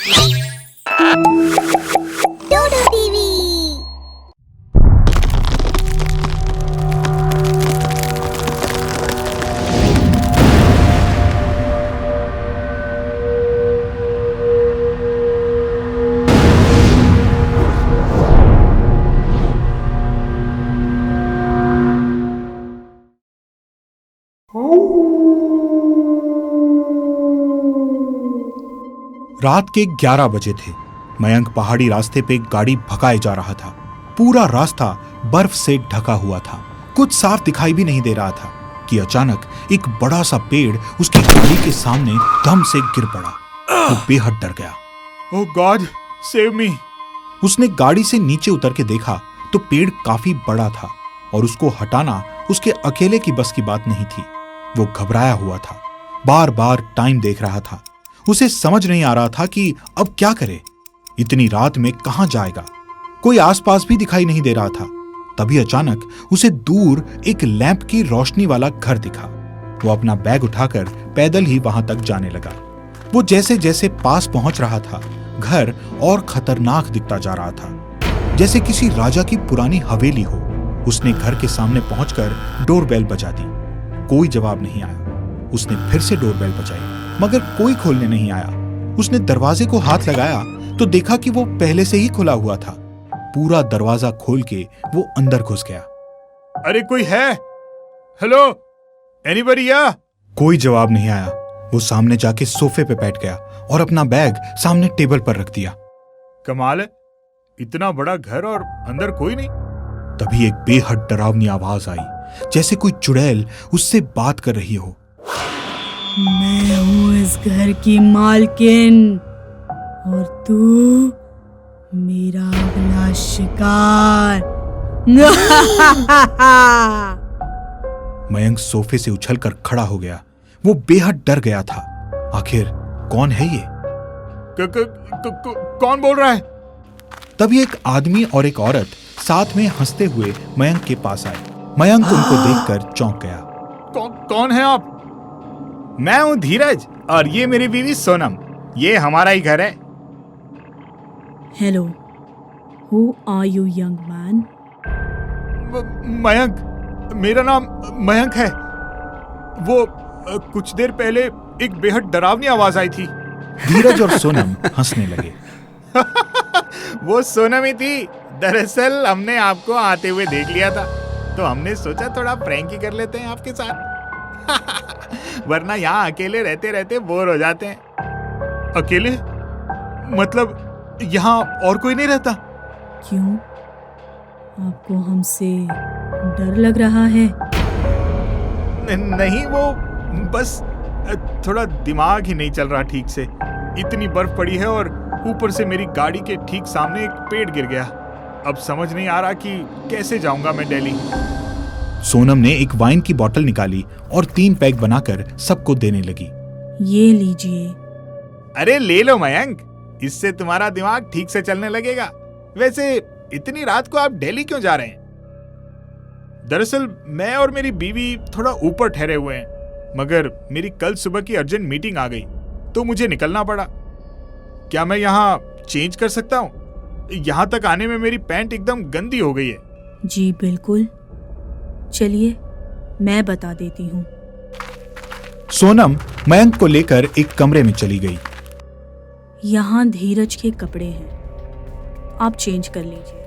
डोडो TV. रात के 11 बजे थे। मयंक पहाड़ी रास्ते पे गाड़ी भगाए जा रहा था। पूरा रास्ता बर्फ से ढका हुआ था, कुछ साफ दिखाई भी नहीं दे रहा था कि अचानक एक बड़ा सा पेड़ उसकी गाड़ी के सामने दम से गिर पड़ा। वो बेहद डर गया। ओह गॉड, सेव मी। उसने गाड़ी से नीचे उतर के देखा तो पेड़ काफी बड़ा था और उसको हटाना उसके अकेले की बस की बात नहीं थी। वो घबराया हुआ था, बार बार टाइम देख रहा था। उसे समझ नहीं आ रहा था कि अब क्या करे। इतनी रात में कहां जाएगा, कोई आसपास भी दिखाई नहीं दे रहा था। तभी अचानक उसे दूर एक लैंप की रोशनी वाला घर दिखा। वो अपना बैग उठाकर पैदल ही वहां तक जाने लगा। वो जैसे जैसे पास पहुंच रहा था, घर और खतरनाक दिखता जा रहा था, जैसे किसी राजा की पुरानी हवेली हो। उसने घर के सामने पहुंचकर डोरबेल बजा दी। कोई जवाब नहीं आया। उसने फिर से डोरबेल बजाई, मगर कोई खोलने नहीं आया। उसने दरवाजे को हाथ लगाया तो देखा कि वो पहले से ही खुला हुआ था। पूरा दरवाजा खोल के वो अंदर घुस गया। अरे कोई है? हेलो, एनीबडी या? कोई जवाब नहीं आया। वो सामने जाके सोफे पे बैठ गया और अपना बैग सामने टेबल पर रख दिया। कमाल है, इतना बड़ा घर और अंदर कोई नहीं। तभी एक बेहद डरावनी आवाज आई, जैसे कोई चुड़ैल उससे बात कर रही हो। मैं हूँ इस घर की मालकिन और तू मेरा अगला शिकार। मयंक सोफे से उछलकर खड़ा हो गया। वो बेहद डर गया था। आखिर कौन है ये? कौन बोल रहा है? तभी एक आदमी और एक औरत साथ में हंसते हुए मयंक के पास आए। मयंक उनको देखकर चौंक गया। कौन है आप? मैं हूं धीरज और ये मेरी बीवी सोनम। ये हमारा ही घर है। Hello, who are you young man? Mayank, मेरा नाम मयंक है। वो कुछ देर पहले एक बेहद डरावनी आवाज आई थी। धीरज और सोनम हंसने लगे। वो सोनम ही थी। दरअसल हमने आपको आते हुए देख लिया था, तो हमने सोचा थोड़ा प्रैंक ही कर लेते हैं आपके साथ। वरना यहाँ अकेले रहते रहते बोर हो जाते हैं। अकेले? मतलब यहाँ और कोई नहीं रहता? क्यों, आपको हमसे डर लग रहा है? नहीं, वो बस थोड़ा दिमाग ही नहीं चल रहा ठीक से। इतनी बर्फ पड़ी है और ऊपर से मेरी गाड़ी के ठीक सामने एक पेड़ गिर गया। अब समझ नहीं आ रहा कि कैसे जाऊंगा मैं दिल्ली। सोनम ने एक वाइन की बोतल निकाली और 3 पैक बनाकर सबको देने लगी। ये लीजिए। अरे ले लो मयंक, इससे तुम्हारा दिमाग ठीक से चलने लगेगा। वैसे इतनी रात को आप दिल्ली क्यों जा रहे हैं? दरअसल मैं और मेरी बीवी थोड़ा ऊपर ठहरे हुए हैं, मगर मेरी कल सुबह की अर्जेंट मीटिंग आ गई तो मुझे निकलना पड़ा। क्या मैं यहाँ चेंज कर सकता हूँ? यहाँ तक आने में मेरी पैंट एकदम गंदी हो गई है। जी बिल्कुल, चलिए मैं बता देती हूँ। सोनम मयंक को लेकर एक कमरे में चली गई। यहाँ धीरज के कपड़े हैं, आप चेंज कर लीजिए।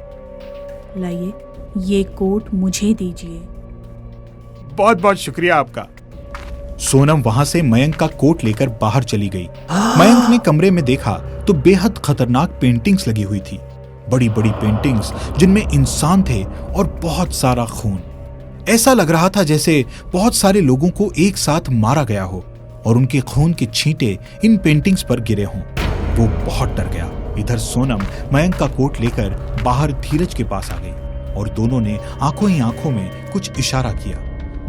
लाइए, ये कोट मुझे दीजिए। बहुत बहुत शुक्रिया आपका। सोनम वहां से मयंक का कोट लेकर बाहर चली गई। मयंक ने कमरे में देखा तो बेहद खतरनाक पेंटिंग्स लगी हुई थी। बड़ी बड़ी पेंटिंग्स जिनमें इंसान थे और बहुत सारा खून। ऐसा लग रहा था जैसे बहुत सारे लोगों को एक साथ मारा गया हो और उनके खून के छींटे इन पेंटिंग्स पर गिरे हों। वो बहुत डर गया। इधर सोनम मयंक का कोट लेकर बाहर धीरज के पास आ गई और दोनों ने आंखों ही आंखों में कुछ इशारा किया,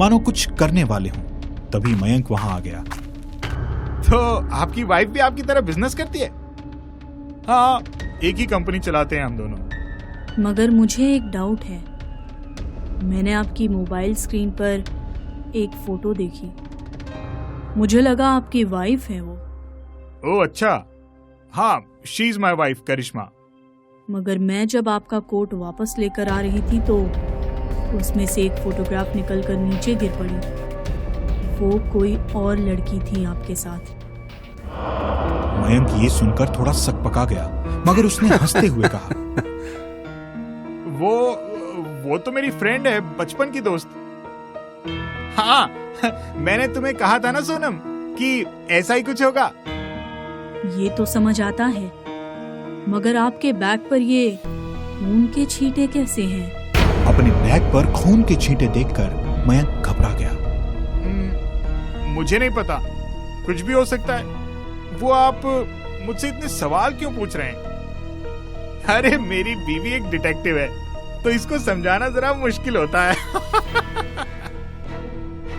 मानो कुछ करने वाले हों। तभी मयंक वहां आ गया। तो आपकी वाइफ भी आपकी तरह बिजनेस करती है? हाँ, एक ही कंपनी चलाते हैं हम दोनों। मगर मुझे एक डाउट है। मैंने आपकी मोबाइल स्क्रीन पर एक फोटो देखी, मुझे लगा आपकी वाइफ है वो। ओह अच्छा, हाँ, शी इज माई वाइफ करिश्मा। मगर मैं जब आपका कोट वापस लेकर आ रही थी तो उसमें से एक फोटोग्राफ निकलकर नीचे गिर पड़ी। वो कोई और लड़की थी आपके साथ। मयंक ये सुनकर थोड़ा सकपका गया, मगर उसने हंसते हुए कहा, वो तो मेरी फ्रेंड है, बचपन की दोस्त। हाँ, मैंने तुम्हें कहा था ना सोनम कि ऐसा ही कुछ होगा। ये तो समझ आता है, मगर आपके बैग पर ये खून के छींटे कैसे हैं? अपने बैग पर खून के छींटे देखकर मयंक घबरा गया। मुझे नहीं पता, कुछ भी हो सकता है। वो आप मुझसे इतने सवाल क्यों पूछ रहे हैं? अरे मेरी बीवी एक डिटेक्टिव है, तो इसको समझाना जरा मुश्किल होता है।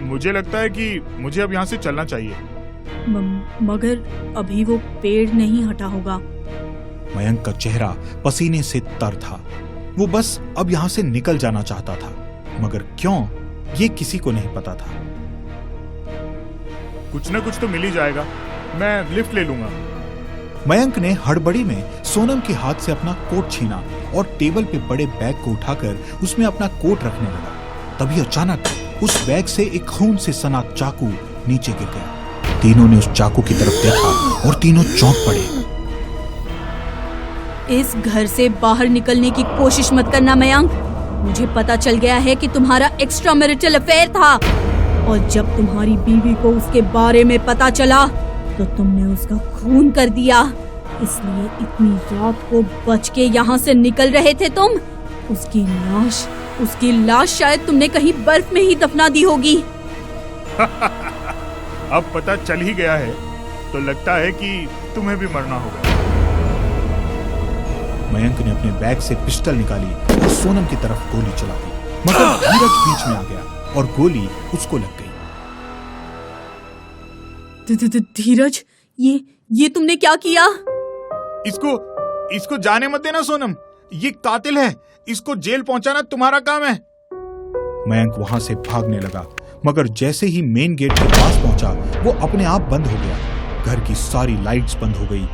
मुझे लगता है कि मुझे अब यहाँ से चलना चाहिए। मगर अभी वो पेड़ नहीं हटा होगा। मयंक का चेहरा पसीने से तर था। वो बस अब यहाँ से निकल जाना चाहता था, मगर क्यों, ये किसी को नहीं पता था। कुछ ना कुछ तो मिल ही जाएगा, मैं लिफ्ट ले लूंगा। मयंक ने हड़बड़ी में सोनम के हाथ से अपना कोट छीना और टेबल पे पड़े बैग को उठाकर उसमें अपना कोट रखने लगा। तभी अचानक उस बैग से एक खून से सना चाकू नीचे गिर गया। तीनों ने उस चाकू की तरफ देखा और तीनों चौंक पड़े। इस घर से बाहर निकलने की कोशिश मत करना मयंक। मुझे पता चल गया है कि तुम्हारा एक्स्ट्रा मैरिटल अफेयर था, और जब तुम्हारी बीवी को उसके बारे में पता चला तो तुमने उसका खून कर दिया। इसलिए इतनी रात को बच के यहाँ से निकल रहे थे तुम। उसकी लाश शायद तुमने कहीं बर्फ में ही दफना दी होगी। अब पता चल ही गया है, तो लगता है कि तुम्हें भी मरना होगा। मयंक ने अपने बैग से पिस्टल निकाली और सोनम की तरफ गोली चला दी, मगर धीरज बीच में आ गया और गोली उसको लग गई। धीरज, ये तुमने क्या किया? इसको जाने मत देना सोनम, ये कातिल है, इसको जेल पहुंचाना तुम्हारा काम है। मयंक वहां से भागने लगा, मगर जैसे ही मेन गेट के पास पहुंचा वो अपने आप बंद हो गया। घर की सारी लाइट्स बंद हो गई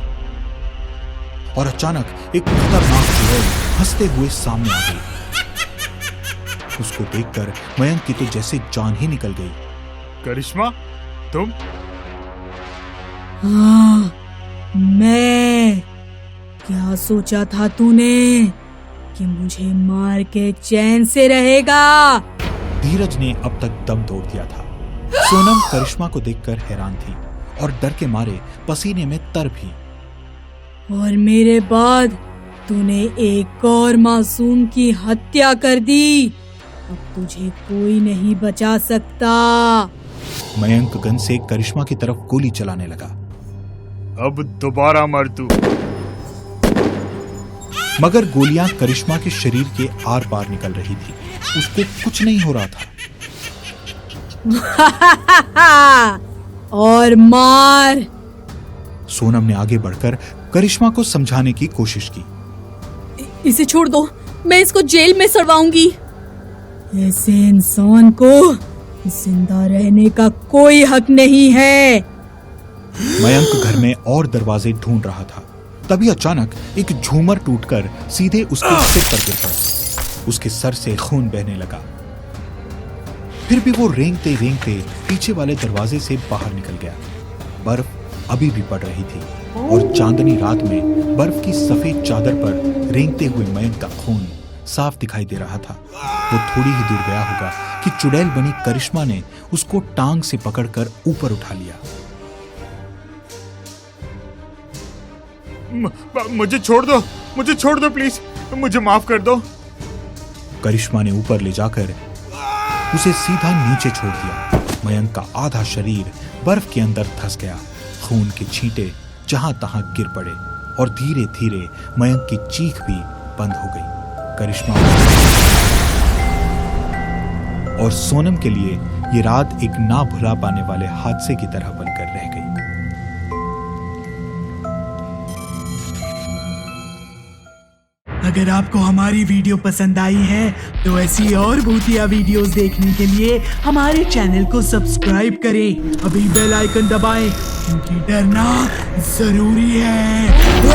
और अचानक एक खतरनाक चुड़ैल हंसते हुए सामने आ गई। उसको देखकर मयंक की तो जैसे जान ही निकल गई। करिश्मा, तुम? हाँ, मैं। क्या सोचा था तूने कि मुझे मार के चैन से रहेगा? धीरज ने अब तक दम तोड़ दिया था। सोनम करिश्मा को देखकर हैरान थी और डर के मारे पसीने में तर भी। और मेरे बाद तूने एक और मासूम की हत्या कर दी। अब तुझे कोई नहीं बचा सकता। मयंक गन से करिश्मा की तरफ गोली चलाने लगा। अब दोबारा मर तू। मगर गोलियां करिश्मा के शरीर के आर पार निकल रही थी, उसको कुछ नहीं हो रहा था। और मार। सोनम ने आगे बढ़कर करिश्मा को समझाने की कोशिश की। इसे छोड़ दो, मैं इसको जेल में सड़वाऊंगी। ऐसे इंसान को जिंदा रहने का कोई हक नहीं है। मयंक घर में और दरवाजे ढूंढ रहा था, तभी अचानक एक झूमर टूटकर सीधे उसके सिर पर गिर पड़ा। उसके सर से खून बहने लगा। फिर भी वो रेंगते रेंगते पीछे वाले दरवाजे से बाहर निकल गया। बर्फ अभी भी पड़ रही थी और चांदनी रात में बर्फ की सफेद चादर पर रेंगते हुए मयंक का खून साफ दिखाई दे रहा था। वो थोड़ी ही दूर गया होगा कि चुड़ैल बनी करिश्मा ने उसको टांग से पकड़कर ऊपर उठा लिया। मुझे छोड़ दो प्लीज, मुझे माफ कर दो। करिश्मा ने ऊपर ले जाकर उसे सीधा नीचे छोड़ दिया। मयंक का आधा शरीर बर्फ के अंदर धंस गया। खून के छींटे जहां तहां गिर पड़े और धीरे धीरे मयंक की चीख भी बंद हो गई। करिश्मा और सोनम के लिए ये रात एक ना भुला पाने वाले हादसे की तरह बनकर रह गई। अगर आपको हमारी वीडियो पसंद आई है तो ऐसी और भूतिया वीडियोस देखने के लिए हमारे चैनल को सब्सक्राइब करें, अभी बेल आइकन दबाएं क्योंकि डरना जरूरी है।